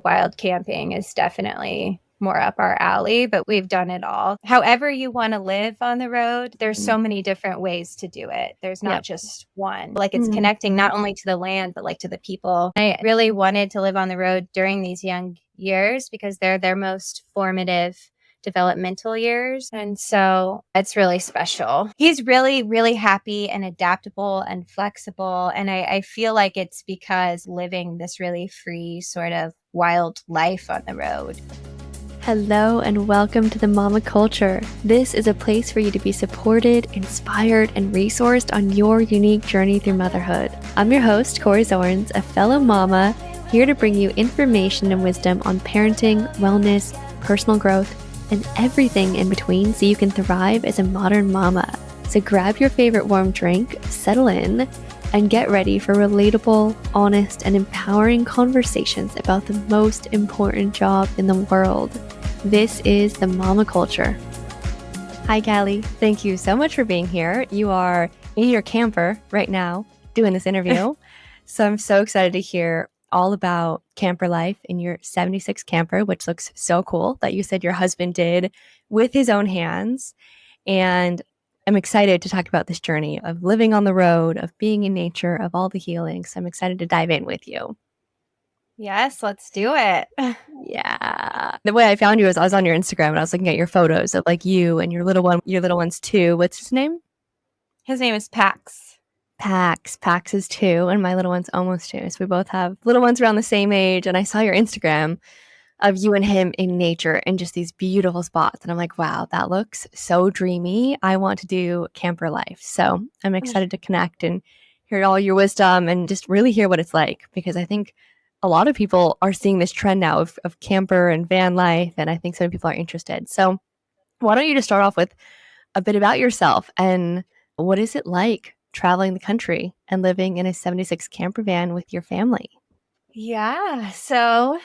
Wild camping is definitely more up our alley, but we've done it all. However you want to live on the road, there's so many different ways to do it. There's not Yep. just one. Like it's connecting not only to the land, but like to the people. I really wanted to live on the road during these young years because they're their most formative developmental years. And so it's really special. He's really, really happy and adaptable and flexible. And I feel like it's because living this really free sort of wild life on the road. Hello and welcome to the Mama Culture. This is a place for you to be supported, inspired, and resourced on your unique journey through motherhood. I'm your host, Kori, a fellow mama, here to bring you information and wisdom on parenting, wellness, personal growth, and everything in between so you can thrive as a modern mama. So grab your favorite warm drink, settle in, and get ready for relatable, honest, and empowering conversations about the most important job in the world. This is the Mama Culture. Hi, Callee. Thank you so much for being here. You are in your camper right now doing this interview. So I'm so excited to hear all about camper life in your 76 camper, which looks so cool that you said your husband did with his own hands. And I'm excited to talk about this journey of living on the road, of being in nature, of all the healing. So I'm excited to dive in with you. Yes, let's do it. Yeah. The way I found you is I was on your Instagram and I was looking at your photos of like you and your little ones too. What's his name? His name is Pax. Pax. Pax is 2 and my little one's almost 2. So we both have little ones around the same age. And I saw your Instagram of you and him in nature in just these beautiful spots. And I'm like, wow, that looks so dreamy. I want to do camper life. So I'm excited to connect and hear all your wisdom and just really hear what it's like, because I think a lot of people are seeing this trend now of camper and van life. And I think so many people are interested. So why don't you just start off with a bit about yourself and what is it like traveling the country and living in a 76 camper van with your family? Yeah. So,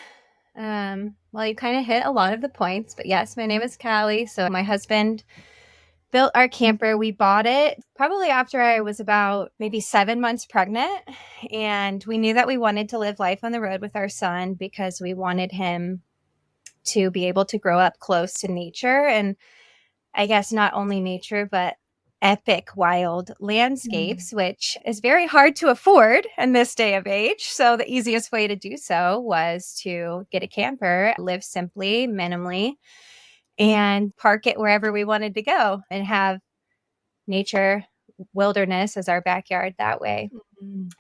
well, you kind of hit a lot of the points, but yes, my name is Callie. So my husband built our camper. We bought it probably after I was about maybe 7 months pregnant. And we knew that we wanted to live life on the road with our son because we wanted him to be able to grow up close to nature. And I guess not only nature, but epic wild landscapes, which is very hard to afford in this day of age. So the easiest way to do so was to get a camper, live simply, minimally, and park it wherever we wanted to go and have nature, wilderness as our backyard that way.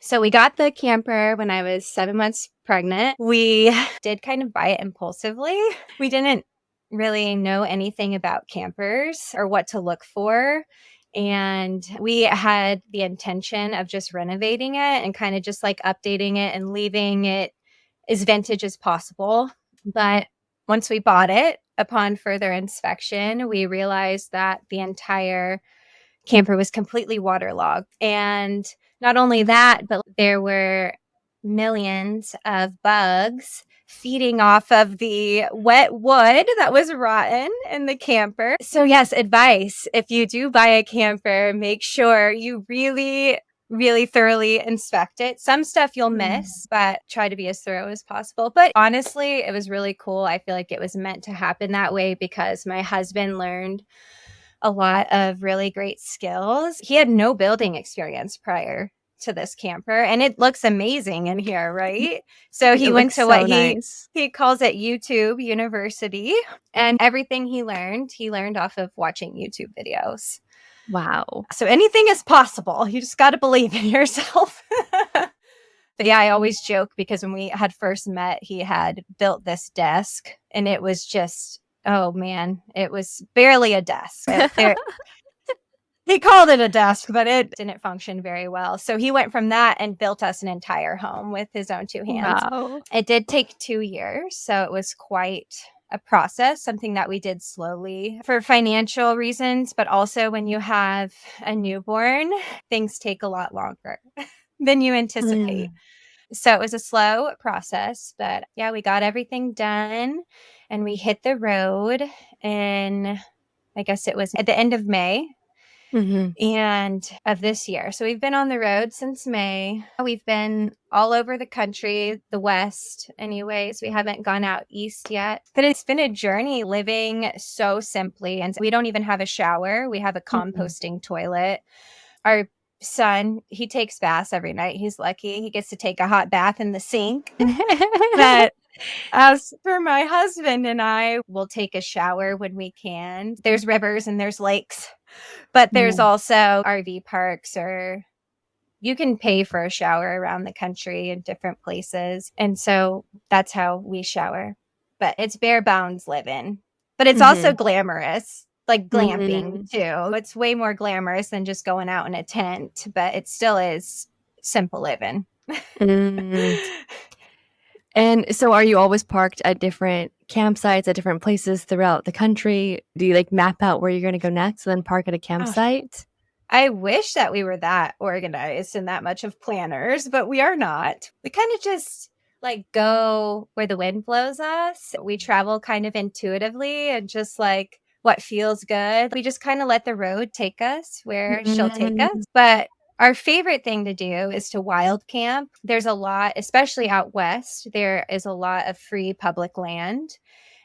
So we got the camper when I was 7 months pregnant. We did kind of buy it impulsively. We didn't really know anything about campers or what to look for. And we had the intention of just renovating it and kind of just like updating it and leaving it as vintage as possible. But once we bought it, upon further inspection, we realized that the entire camper was completely waterlogged. And not only that, but there were millions of bugs feeding off of the wet wood that was rotten in the camper. So yes, advice. If you do buy a camper, make sure you really thoroughly inspect it. Some stuff you'll miss, but try to be as thorough as possible. But honestly, it was really cool. I feel like it was meant to happen that way because my husband learned a lot of really great skills. He had no building experience prior to this camper, and it looks amazing in here, right? So he It went looks to so what nice. he calls it YouTube University, and everything he learned off of watching YouTube videos. Wow. So anything is possible. You just got to believe in yourself. But yeah, I always joke because when we had first met, he had built this desk and it was just, oh man, it was barely a desk. He called it a desk, but it didn't function very well. So he went from that and built us an entire home with his own 2 hands. Wow. It did take 2 years. So it was quite a process, something that we did slowly for financial reasons. But also when you have a newborn, things take a lot longer than you anticipate. So it was a slow process, but yeah, we got everything done and we hit the road. And I guess it was at the end of May. Mm-hmm. and of this year. So we've been on the road since May. We've been all over the country, the West, anyways. We haven't gone out east yet, but it's been a journey living so simply. And we don't even have a shower. We have a composting toilet. Our son, he takes baths every night. He's lucky. He gets to take a hot bath in the sink. But as for my husband and I, will take a shower when we can. There's rivers and there's lakes, but there's also RV parks, or you can pay for a shower around the country in different places. And so that's how we shower. But it's bare bones living. But it's also Mm-hmm. glamorous, like glamping Mm-hmm. too. It's way more glamorous than just going out in a tent, but it still is simple living. Mm. And so are you always parked at different campsites at different places throughout the country? Do you like map out where you're going to go next and then park at a Oh, campsite? I wish that we were that organized and that much of planners, but we are not. We kind of just like go where the wind blows us. We travel kind of intuitively and just like what feels good. We just kind of let the road take us where she'll take us. Mm-hmm. But our favorite thing to do is to wild camp. There's a lot, especially out west, there is a lot of free public land.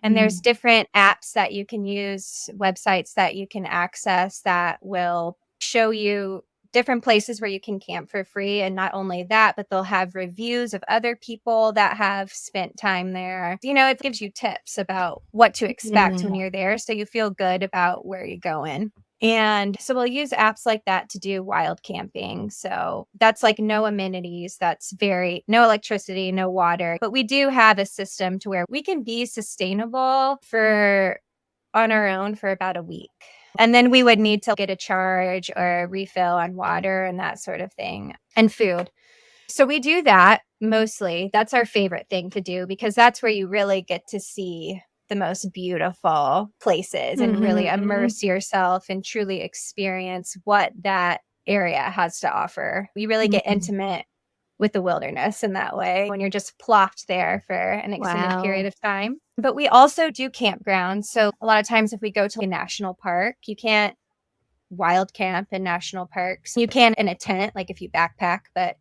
And there's different apps that you can use, websites that you can access that will show you different places where you can camp for free. And not only that, but they'll have reviews of other people that have spent time there. You know, it gives you tips about what to expect when you're there, so you feel good about where you're going. And so we'll use apps like that to do wild camping. So that's like no amenities, that's very no electricity, no water. But we do have a system to where we can be sustainable for on our own for about a week. And then we would need to get a charge or a refill on water and that sort of thing, and food. So we do that mostly. That's our favorite thing to do because that's where you really get to see the most beautiful places and really Mm-hmm. immerse yourself and truly experience what that area has to offer. We really get intimate with the wilderness in that way when you're just plopped there for an extended period Wow. of time. But we also do campgrounds. So a lot of times if we go to a national park, you can't wild camp in national parks. You can in a tent, like if you backpack, but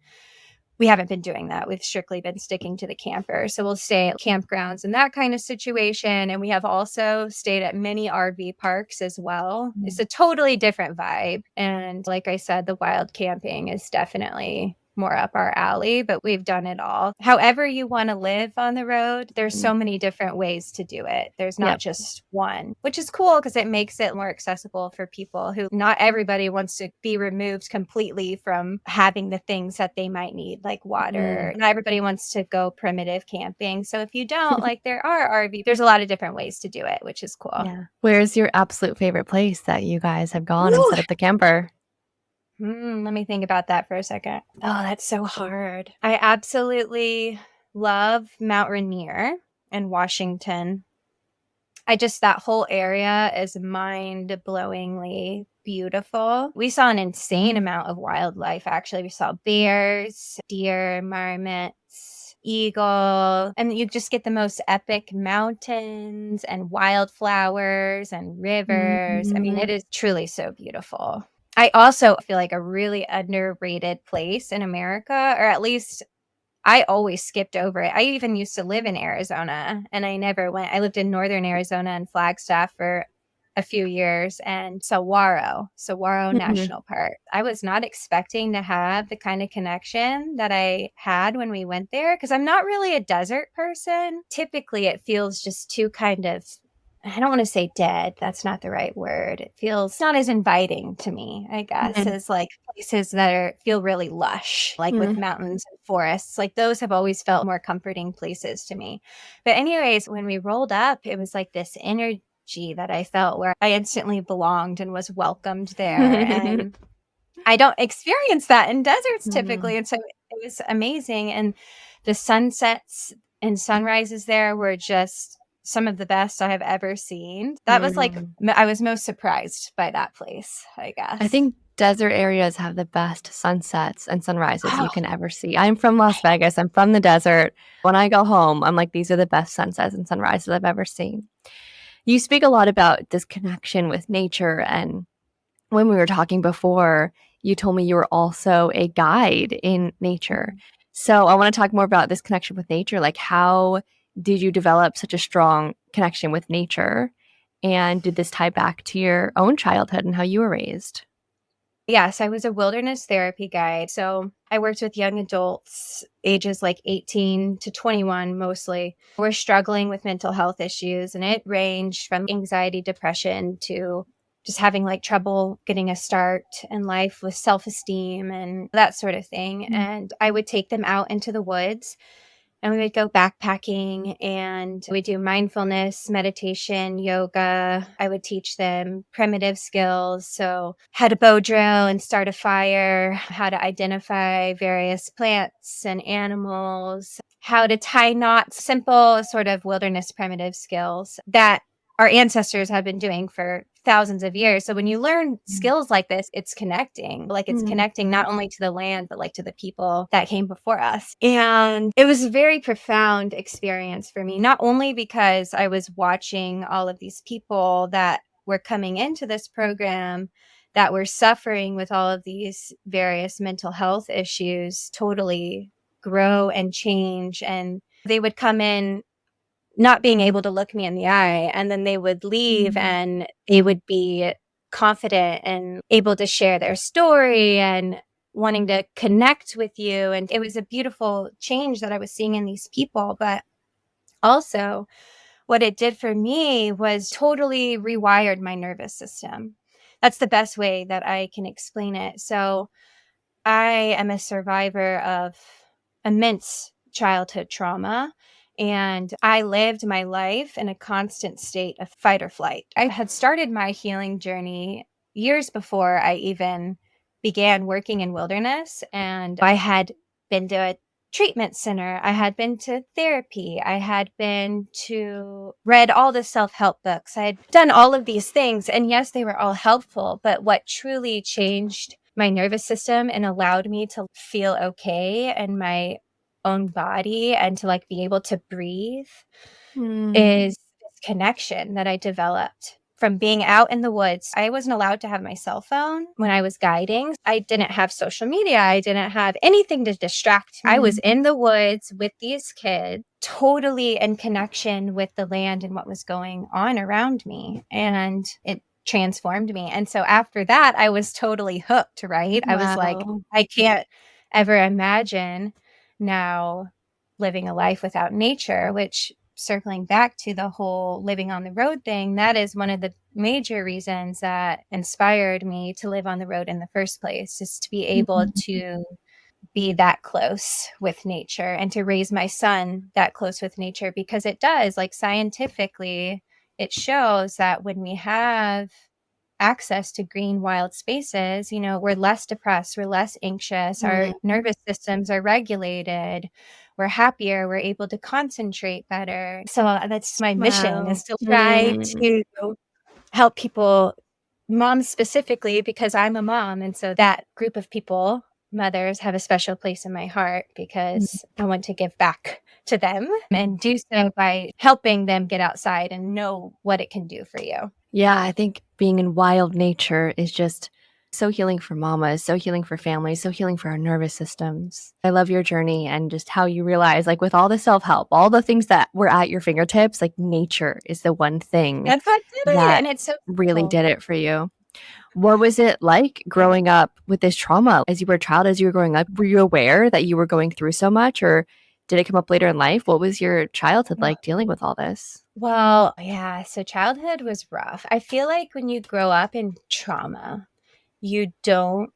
we haven't been doing that. We've strictly been sticking to the camper. So we'll stay at campgrounds in that kind of situation. And we have also stayed at many RV parks as well. It's a totally different vibe. And like I said, the wild camping is definitely more up our alley, but we've done it all. However you want to live on the road, there's so many different ways to do it. There's not Yep. just one, which is cool because it makes it more accessible for people who not everybody wants to be removed completely from having the things that they might need, like water. Not everybody wants to go primitive camping. So if you don't, like there are RV, there's a lot of different ways to do it, which is cool. Yeah. Where's your absolute favorite place that you guys have gone and Woo! set up the camper? Let me think about that for a second. Oh, that's so hard. I absolutely love Mount Rainier in Washington. That whole area is mind blowingly beautiful. We saw an insane amount of wildlife, actually. We saw bears, deer, marmots, eagle, and you just get the most epic mountains and wildflowers and rivers. I mean, Mm-hmm. it is truly so beautiful. I also feel like a really underrated place in America, or at least I always skipped over it. I even used to live in Arizona and I never went. I lived in northern Arizona in Flagstaff for a few years, and Saguaro Mm-hmm. National Park. I was not expecting to have the kind of connection that I had when we went there because I'm not really a desert person. Typically, it feels just too kind of, I don't want to say dead. That's not the right word. It feels not as inviting to me, I guess, Mm-hmm. as like places that feel really lush, like with mountains and forests. Like those have always felt more comforting places to me. But anyways, when we rolled up, it was like this energy that I felt where I instantly belonged and was welcomed there. And I don't experience that in deserts Mm-hmm. typically. And so it was amazing. And the sunsets and sunrises there were just some of the best I have ever seen. That was like, Mm. I was most surprised by that place, I I guess. think desert areas have the best sunsets and sunrises you Oh, can ever see. I'm from Las Vegas. I'm from the desert. When I go home, I'm like, these are the best sunsets and sunrises I've ever seen. You speak a lot about this connection with nature and when we were talking before, you told me you were also a guide in nature. So I want to talk more about this connection with nature. Like, how did you develop such a strong connection with nature? And did this tie back to your own childhood and how you were raised? Yes, I was a wilderness therapy guide. So I worked with young adults, ages like 18 to 21 mostly. We're struggling with mental health issues, and it ranged from anxiety, depression to just having like trouble getting a start in life with self esteem and that sort of thing. And I would take them out into the woods and we would go backpacking and we do mindfulness, meditation, yoga. I would teach them primitive skills. So, how to bow drill and start a fire, how to identify various plants and animals, how to tie knots, simple sort of wilderness primitive skills that our ancestors have been doing for thousands of years. So when you learn skills like this, it's connecting. Like it's Mm. connecting not only to the land, but like to the people that came before us. And it was a very profound experience for me, not only because I was watching all of these people that were coming into this program that were suffering with all of these various mental health issues totally grow and change. And they would come in not being able to look me in the eye. And then they would leave and they would be confident and able to share their story and wanting to connect with you. And it was a beautiful change that I was seeing in these people. But also, what it did for me was totally rewired my nervous system. That's the best way that I can explain it. So, I am a survivor of immense childhood trauma, and I lived my life in a constant state of fight or flight. I had started my healing journey years before I even began working in wilderness, and I had been to a treatment center. I had been to therapy. I had been to read all the self-help books. I had done all of these things, and yes, they were all helpful, but what truly changed my nervous system and allowed me to feel okay in my own body and to like be able to breathe Mm. is this connection that I developed from being out in the woods. I wasn't allowed to have my cell phone when I was guiding. I didn't have social media. I didn't have anything to distract me. I was in the woods with these kids, totally in connection with the land and what was going on around me. And it transformed me. And so after that, I was totally hooked, right? I was like, Wow. I can't ever imagine now living a life without nature, which circling back to the whole living on the road thing, that is one of the major reasons that inspired me to live on the road in the first place, is to be able to be that close with nature and to raise my son that close with nature, because it does, like scientifically, it shows that when we have access to green wild spaces, you know, we're less depressed, we're less anxious, our Mm. nervous systems are regulated, we're happier, we're able to concentrate better. So that's my mission, Wow. is to try Mm. to help people, moms specifically, because I'm a mom. And so that group of people, mothers, have a special place in my heart because I want to give back to them and do so by helping them get outside and know what it can do for you. Yeah, I think being in wild nature is just so healing for mamas, so healing for families, so healing for our nervous systems. I love your journey and just how you realize, like, with all the self help, all the things that were at your fingertips, like, nature is the one thing That's what did it, that and it's so really simple. did it for you. What was it like growing up with this trauma as you were a child, as you were growing up? Were you aware that you were going through so much, or did it come up later in life? What was your childhood like dealing with all this? Well, yeah, so childhood was rough. I feel like when you grow up in trauma, you don't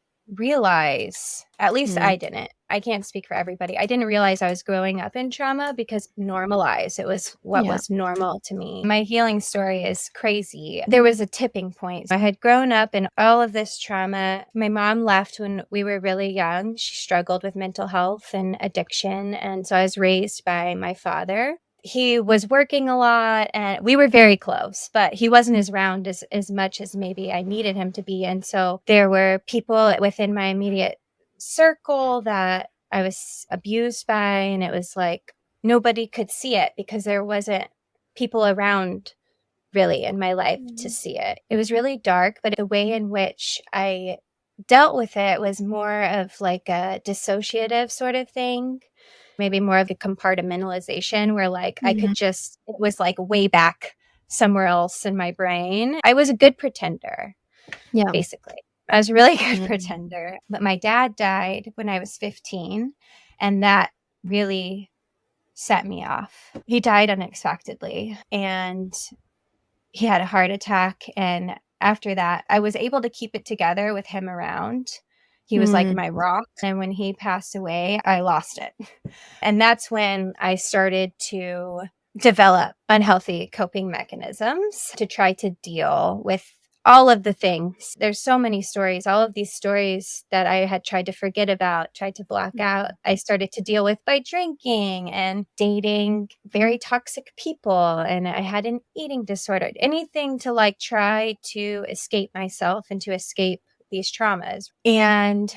realize, at least Mm. I didn't. I can't speak for everybody. I didn't realize I was growing up in trauma because normalized. It was what Yeah. was normal to me. My healing story is crazy. There was a tipping point. I had grown up in all of this trauma. My mom left when we were really young. She struggled with mental health and addiction. And so I was raised by my father. He was working a lot and we were very close, but he wasn't as around as much as maybe I needed him to be. And so there were people within my immediate circle that I was abused by, and it was like nobody could see it because there wasn't people around really in my life to see it. It was really dark, but the way in which I dealt with it was more of like a dissociative sort of thing, maybe more of a compartmentalization where like I could just, it was like way back somewhere else in my brain. I was a good pretender, Yeah. basically. I was a really good Mm. pretender. But my dad died when I was 15, and that really set me off. He died unexpectedly, and he had a heart attack. And after that, I was able to keep it together with him around. He was like Mm. my rock. And when he passed away, I lost it. And that's when I started to develop unhealthy coping mechanisms to try to deal with all of the things. There's so many stories, all of these stories that I had tried to forget about, tried to block out. I started to deal with by drinking and dating very toxic people. And I had an eating disorder, anything to like try to escape myself and to escape these traumas. And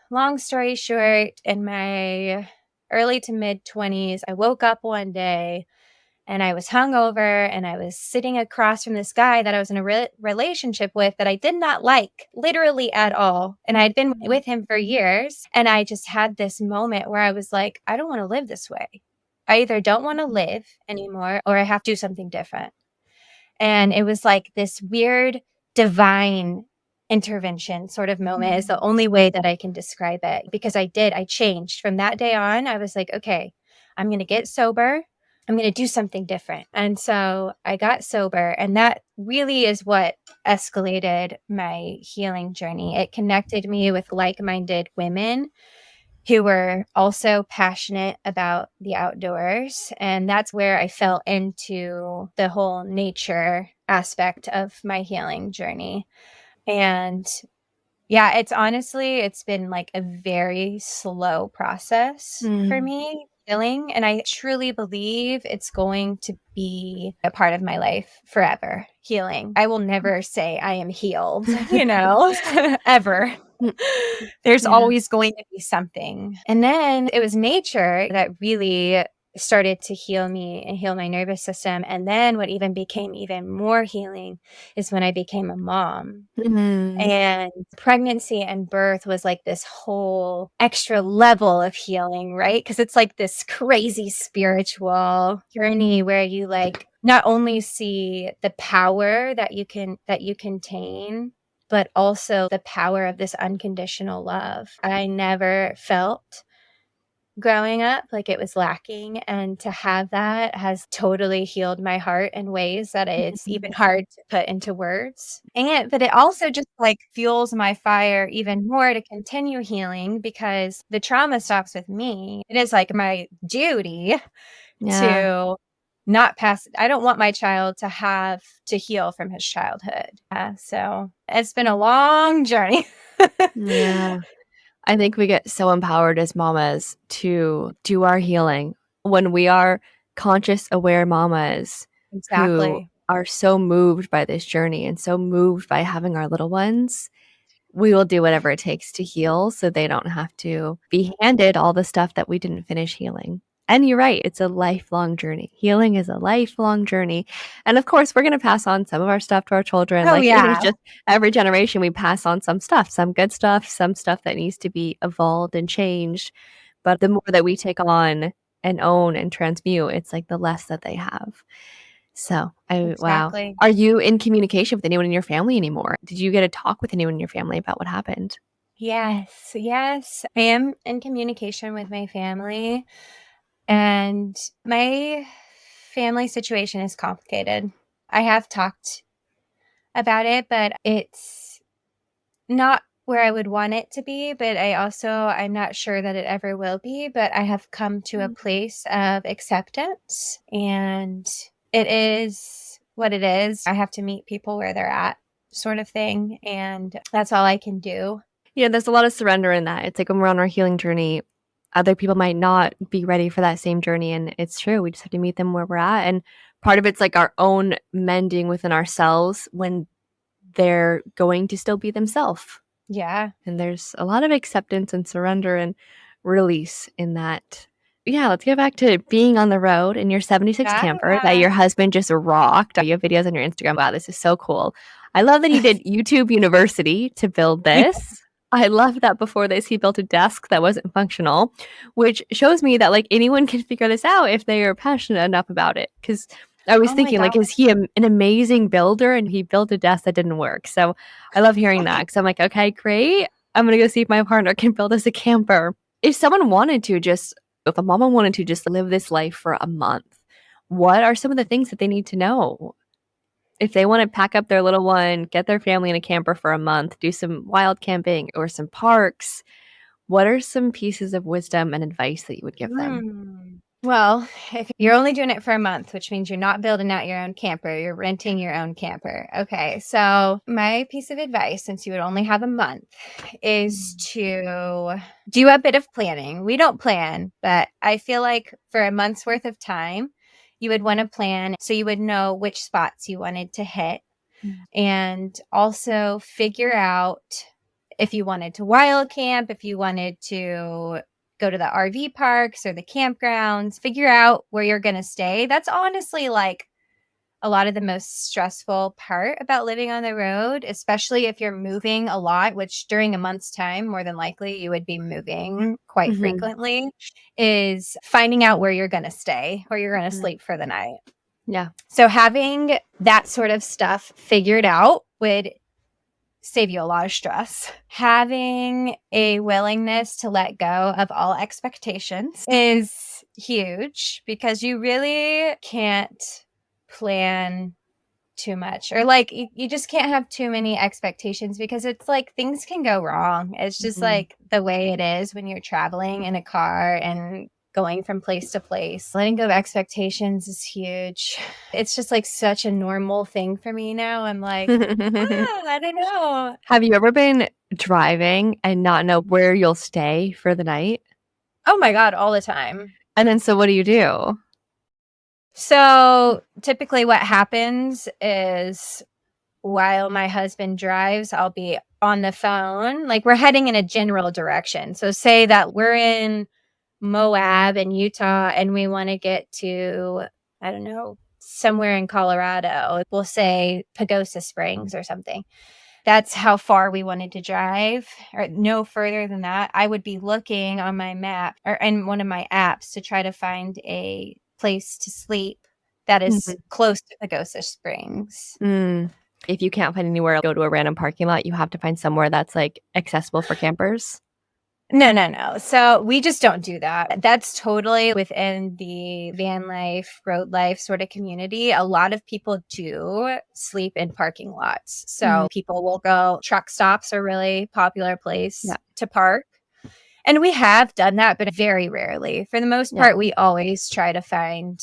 long story short, in my early to mid 20s, I woke up one day and I was hungover and I was sitting across from this guy that I was in a relationship with that I did not like literally at all. And I'd been with him for years. And I just had this moment where I was like, I don't want to live this way. I either don't want to live anymore or I have to do something different. And it was like this weird divine intervention sort of moment is the only way that I can describe it, because I changed from that day on. I was like, okay, I'm going to get sober. I'm going to do something different. And so I got sober, and that really is what escalated my healing journey. It connected me with like-minded women who were also passionate about the outdoors. And that's where I fell into the whole nature aspect of my healing journey. And yeah, it's been like a very slow process for Mm. me healing. And I truly believe it's going to be a part of my life forever. Healing. I will never say I am healed, ever. There's Yeah. always going to be something. And then it was nature that really started to heal me and heal my nervous system. And then what even became even more healing is when I became a mom. Mm. And pregnancy and birth was like this whole extra level of healing, right? Because it's like this crazy spiritual journey where you like not only see the power that you contain, but also the power of this unconditional love. I never felt growing up like it was lacking, and to have that has totally healed my heart in ways that it's even hard to put into words. And but it also just like fuels my fire even more to continue healing, because the trauma stops with me. It is like my duty Yeah. to not pass. I don't want my child to have to heal from his childhood. So it's been a long journey. Yeah. I think we get so empowered as mamas to do our healing when we are conscious, aware mamas who Exactly. are so moved by this journey and so moved by having our little ones. We will do whatever it takes to heal so they don't have to be handed all the stuff that we didn't finish healing. And you're right, it's a lifelong journey. Healing is a lifelong journey. And of course, we're going to pass on some of our stuff to our children. Oh Like it is yeah. just every generation, we pass on some stuff, some good stuff, some stuff that needs to be evolved and changed. But the more that we take on and own and transmute, it's like the less that they have. So, wow. Exactly. Are you in communication with anyone in your family anymore? Did you get to talk with anyone in your family about what happened? Yes, yes. I am in communication with my family, and my family situation is complicated. I have talked about it, but it's not where I would want it to be, but I'm not sure that it ever will be, but I have come to a place of acceptance, and it is what it is. I have to meet people where they're at, sort of thing, and that's all I can do. Yeah, there's a lot of surrender in that. It's like when we're on our healing journey, other people might not be ready for that same journey. And it's true. We just have to meet them where we're at. And part of it's like our own mending within ourselves when they're going to still be themselves. Yeah. And there's a lot of acceptance and surrender and release in that yeah, let's get back to being on the road in your 76 camper that Yeah. your husband just rocked. You have videos on your Instagram. Wow, this is so cool. I love that he did YouTube University to build this. I love that before this, he built a desk that wasn't functional, which shows me that like anyone can figure this out if they are passionate enough about it. Because I was Oh my thinking, God. like, is he an amazing builder and he built a desk that didn't work? So I love hearing that because I'm like, okay, great. I'm going to go see if my partner can build us a camper. If someone wanted to just if a mama wanted to just live this life for a month, what are some of the things that they need to know? If they want to pack up their little one, get their family in a camper for a month, do some wild camping or some parks, what are some pieces of wisdom and advice that you would give them? Well, if you're only doing it for a month, which means you're not building out your own camper, you're renting your own camper. Okay. So, my piece of advice, since you would only have a month, is to do a bit of planning. We don't plan, but I feel like for a month's worth of time, you would want to plan so you would know which spots you wanted to hit and also figure out if you wanted to wild camp, if you wanted to go to the RV parks or the campgrounds, figure out where you're going to stay. That's honestly like a lot of the most stressful part about living on the road, especially if you're moving a lot, which during a month's time, more than likely you would be moving quite Mhm. frequently, is finding out where you're going to stay, where you're going to Mm. sleep for the night. Yeah. So having that sort of stuff figured out would save you a lot of stress. Having a willingness to let go of all expectations is huge because you really can't plan too much or like you just can't have too many expectations because it's like things can go wrong. It's just Mhm. like the way it is when you're traveling in a car and going from place to place. Letting go of expectations is huge. It's just like such a normal thing for me now. I'm like, I don't know. Have you ever been driving and not know where you'll stay for the night? Oh my God, all the time. And then so what do you do? So typically, what happens is while my husband drives, I'll be on the phone. Like we're heading in a general direction. So, say that we're in Moab in Utah and we want to get to, I don't know, somewhere in Colorado. We'll say Pagosa Springs or something. That's how far we wanted to drive, or no further than that. I would be looking on my map or in one of my apps to try to find a place to sleep that is Mhm. close to Pagosa Springs. Mm. If you can't find anywhere, go to a random parking lot, you have to find somewhere that's, like, accessible for campers? No, no, no. So we just don't do that. That's totally within the van life, road life sort of community. A lot of people do sleep in parking lots. Mhm. So people will go, truck stops are really popular place Yeah, to park. And we have done that, but very rarely. For the most yeah, part, we always try to find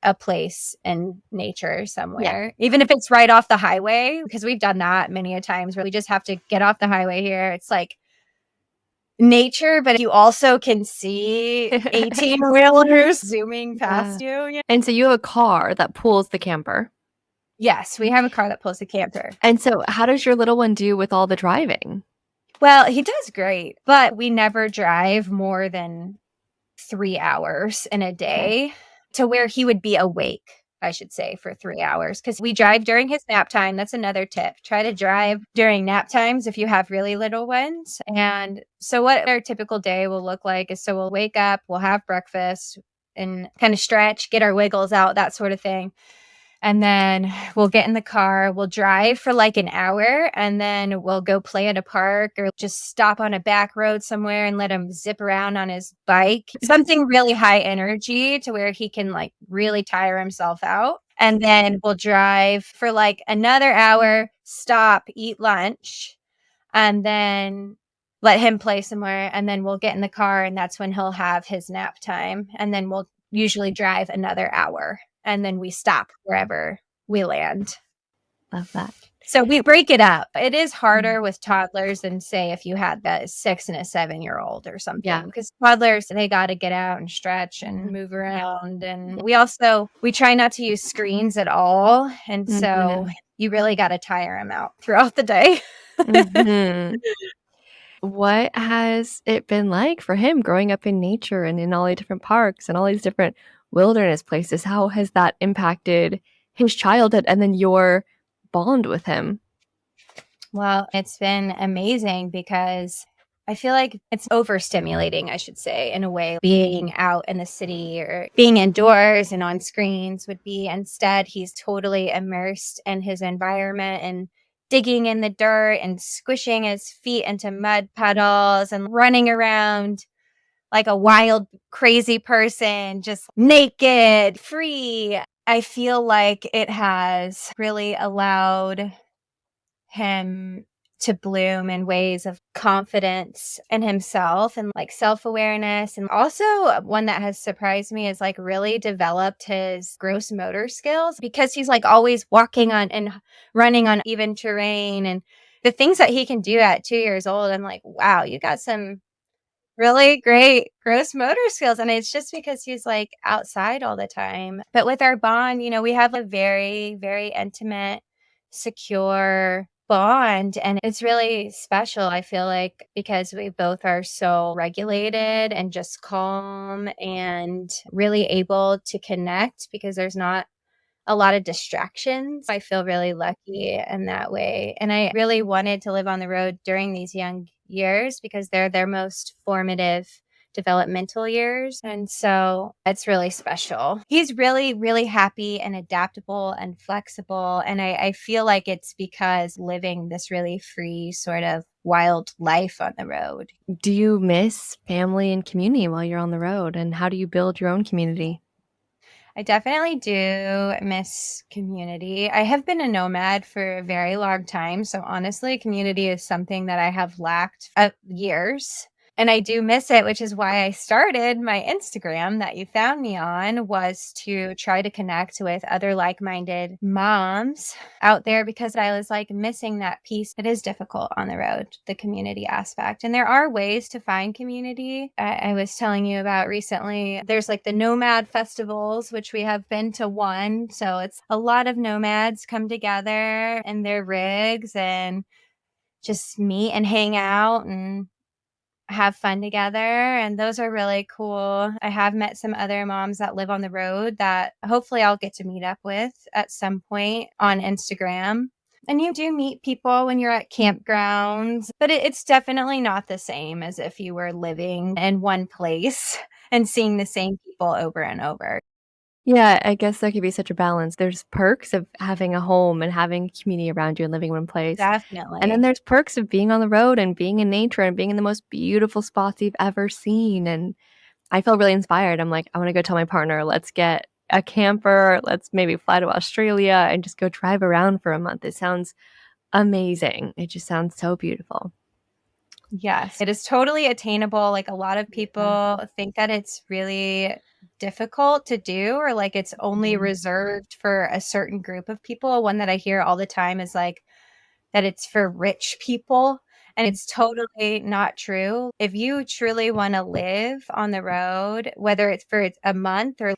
a place in nature yeah. somewhere, even if it's right off the highway, because we've done that many a times where we just have to get off the highway here. It's like nature, but you also can see 18 wheelers zooming Yeah. past you. And so you have a car that pulls the camper. Yes, we have a car that pulls a camper. And so how does your little one do with all the driving? Well, he does great, but we never drive more than 3 hours in a Okay. day to where he would be awake, I should say, for 3 hours because we drive during his nap time. That's another tip. Try to drive during nap times if you have really little ones. And so, what our typical day will look like is so we'll wake up, we'll have breakfast and kind of stretch, get our wiggles out, that sort of thing. And then we'll get in the car, we'll drive for like an hour, and then we'll go play at a park or just stop on a back road somewhere and let him zip around on his bike. Something really high energy to where he can like really tire himself out. And then we'll drive for like another hour, stop, eat lunch, and then let him play somewhere. And then we'll get in the car, and that's when he'll have his nap time. And then we'll usually drive another hour, and then we stop wherever we land. Love that. So we break it up. It is Mm. harder with toddlers than say if you had a 6 and a 7-year-old or Yeah. something because toddlers they got to get out and stretch and move around and we try not to use screens at all and so Mhm. you really got to tire them out throughout the day. Mhm. What has it been like for him growing up in nature and in all the different parks and all these different wilderness places? How has that impacted his childhood and then your bond with him? Well, it's been amazing because I feel like it's overstimulating, I should say, in a way. Being out in the city or being indoors and on screens would be. Instead, he's totally immersed in his environment and digging in the dirt and squishing his feet into mud puddles and running around like a wild, crazy person, just naked, free. I feel like it has really allowed him to bloom in ways of confidence in himself and like self-awareness. And also one that has surprised me is like really developed his gross motor skills because he's like always walking on and running on even terrain and the things that he can do at 2 years old. I'm like, wow, you got some really great gross motor skills. And it's just because he's like outside all the time. But with our bond, we have a very, very intimate, secure bond. And it's really special, I feel like, because we both are so regulated and just calm and really able to connect because there's not a lot of distractions. I feel really lucky in that way. And I really wanted to live on the road during these young years because they're their most formative developmental years. And so it's really special. He's really, really happy and adaptable and flexible. And I feel like it's because living this really free, sort of wild life on the road. Do you miss family and community while you're on the road? And how do you build your own community? I definitely do miss community. I have been a nomad for a very long time. So honestly, community is something that I have lacked years. And I do miss it, which is why I started my Instagram that you found me on was to try to connect with other like-minded moms out there because I was like missing that piece. It is difficult on the road, the community aspect. And there are ways to find community. I was telling you about recently, there's like the nomad festivals, which we have been to one. So it's a lot of nomads come together in their rigs and just meet and hang out and have fun together. And those are really cool. I have met some other moms that live on the road that hopefully I'll get to meet up with at some point on Instagram. And you do meet people when you're at campgrounds, but it's definitely not the same as if you were living in one place and seeing the same people over and over. Yeah, I guess there could be such a balance. There's perks of having a home and having community around you and living in one place. And then Definitely. there's perks of being on the road and being in nature and being in the most beautiful spots you've ever seen. And I feel really inspired. I'm like, I want to go tell my partner, let's get a camper, let's maybe fly to Australia and just go drive around for a month. It sounds amazing. It just sounds so beautiful. Yes, it is totally attainable. Like a lot of Yeah. people think that it's really difficult to do, or like it's only reserved for a certain group of people. One that I hear all the time is like that it's for rich people. And it's totally not true. If you truly want to live on the road, whether it's for a month or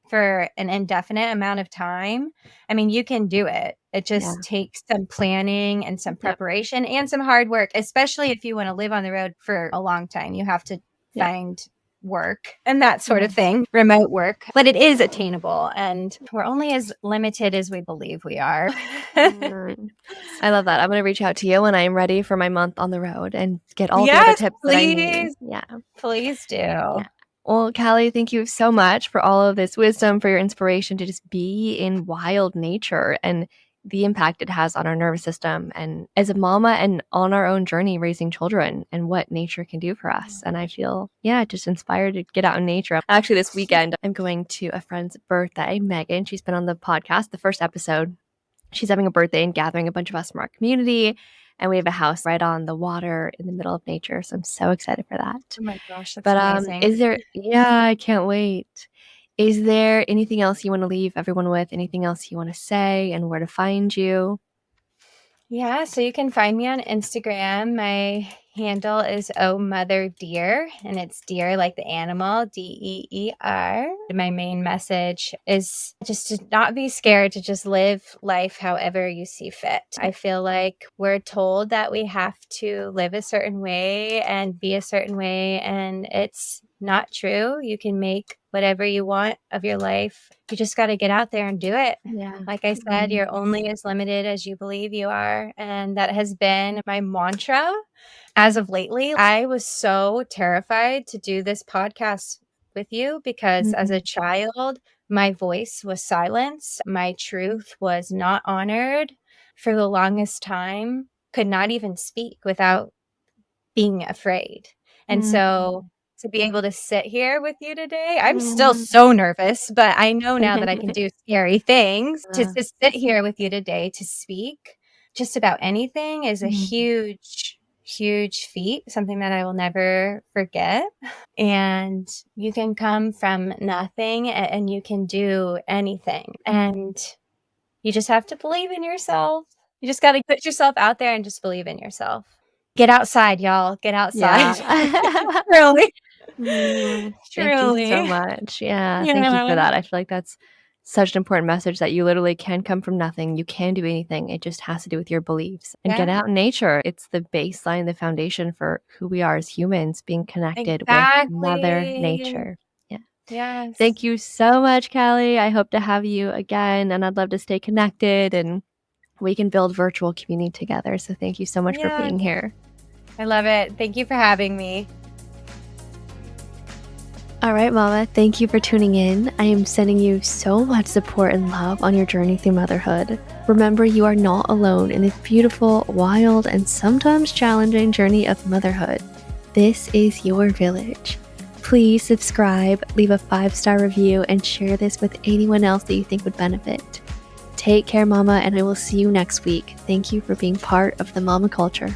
for an indefinite amount of time, I mean, you can do it. It just Yeah. takes some planning and some Yep. preparation and some hard work, especially if you want to live on the road for a long time. You have to Yep. find work and that sort Yeah. of thing, remote work, but it is attainable and we're only as limited as we believe we are. Mm. I love that. I'm gonna reach out to you when I'm ready for my month on the road and get all the other Yes, tips that I need. please. Yeah. Please Yeah. do. Well, Callie, thank you so much for all of this wisdom, for your inspiration to just be in wild nature and the impact it has on our nervous system and as a mama and on our own journey raising children and what nature can do for us. And I feel, yeah, just inspired to get out in nature. Actually, this weekend, I'm going to a friend's birthday, Megan. She's been on the podcast, the first episode. She's having a birthday and gathering a bunch of us from our community. And we have a house right on the water in the middle of nature. So I'm so excited for that. Oh my gosh, that's But amazing. is there, yeah, I can't wait. Is there anything else you want to leave everyone with? Anything else you want to say and where to find you? Yeah, so you can find me on Instagram. My handle is Oh Mother Deer, and it's deer like the animal, Deer. My main message is just to not be scared, to just live life however you see fit. I feel like we're told that we have to live a certain way and be a certain way, and it's not true. You can make whatever you want of your life. You just got to get out there and do it. Yeah. Like I said, you're only as limited as you believe you are. And that has been my mantra as of lately. I was so terrified to do this podcast with you because as a child, my voice was silenced. My truth was not honored for the longest time, could not even speak without being afraid. And so to be able to sit here with you today, I'm still so nervous, but I know now that I can do scary things. To sit here with you today to speak just about anything is a huge, huge feat, something that I will never forget. And you can come from nothing and you can do anything. And you just have to believe in yourself. You just got to put yourself out there and just believe in yourself. Get outside, y'all. Get outside. Yeah. Truly. Thank you so Truly. much. Yeah, thank you for Yeah. that. I feel like that's such an important message that you literally can come from nothing. You can do anything. It just has to do with your beliefs and get Yeah. out in nature. It's the baseline, the foundation for who we are as humans, being connected with Mother Exactly. Nature. Yeah. Yes. Thank you so much, Callie. I hope to have you again, and I'd love to stay connected and we can build virtual community together. So thank you so much for Yes. being here. I love it. Thank you for having me. All right, Mama, thank you for tuning in. I am sending you so much support and love on your journey through motherhood. Remember, you are not alone in this beautiful, wild, and sometimes challenging journey of motherhood. This is your village. Please subscribe, leave a 5-star review, and share this with anyone else that you think would benefit. Take care, Mama, and I will see you next week. Thank you for being part of the Mama Culture.